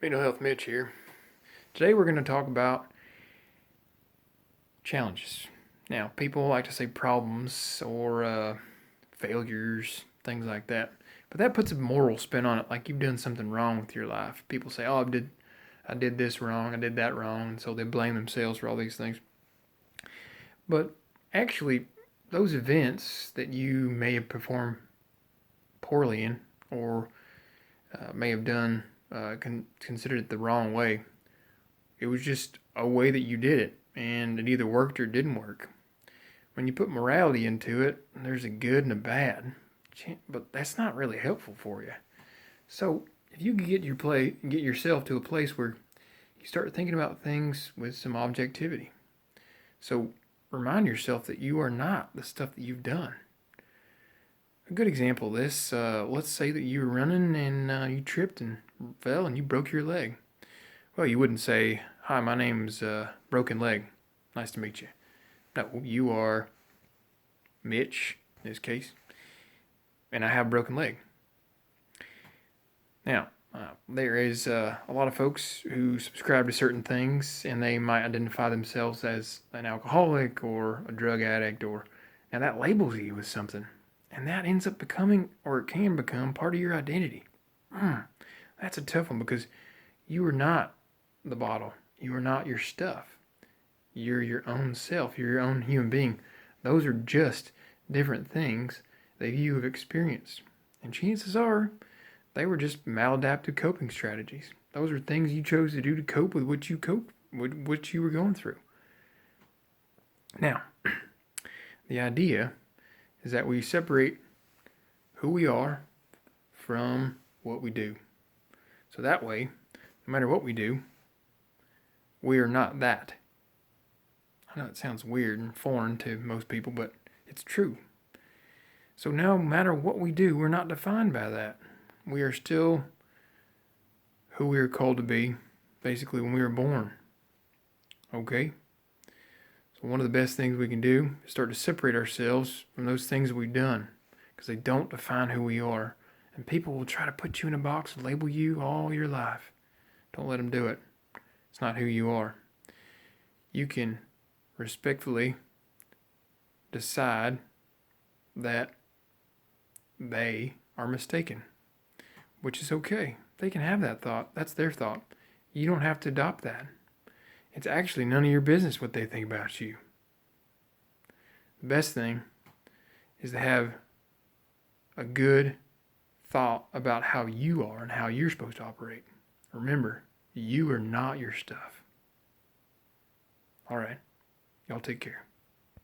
Health Mitch here. Today we're going to talk about challenges. Now, people like to say problems or failures, things like that. But that puts a moral spin on it, like you've done something wrong with your life. People say, "Oh, I did this wrong, I did that wrong," and so they blame themselves for all these things. But actually, those events that you may have performed poorly in, or may have done considered it the wrong way. It was just a way that you did it, and it either worked or didn't work. When you put morality into it, there's a good and a bad, but that's not really helpful for you. So if you can get yourself to a place where you start thinking about things with some objectivity. So remind yourself that you are not the stuff that you've done. A good example of this, let's say that you were running and you tripped and fell and you broke your leg. Well, you wouldn't say, "Hi, my name's Broken Leg. Nice to meet you." No, you are Mitch, in this case, and I have a broken leg. Now, there is a lot of folks who subscribe to certain things, and they might identify themselves as an alcoholic or a drug addict, and that labels you with something. And that ends up becoming, or it can become, part of your identity. That's a tough one because you are not the bottle. You are not your stuff. You're your own self. You're your own human being. Those are just different things that you have experienced. And chances are they were just maladaptive coping strategies. Those are things you chose to do to cope with what you were going through. Now, the idea is that we separate who we are from what we do. So that way, no matter what we do, we are not that. I know it sounds weird and foreign to most people, but it's true. So no matter what we do, we're not defined by that. We are still who we are called to be, basically, when we were born. Okay? So one of the best things we can do is start to separate ourselves from those things we've done, because they don't define who we are. And people will try to put you in a box and label you all your life. Don't let them do it. It's not who you are. You can respectfully decide that they are mistaken, which is okay. They can have that thought. That's their thought. You don't have to adopt that. It's actually none of your business what they think about you. The best thing is to have a good thought about how you are and how you're supposed to operate. Remember, you are not your stuff. All right. Y'all take care.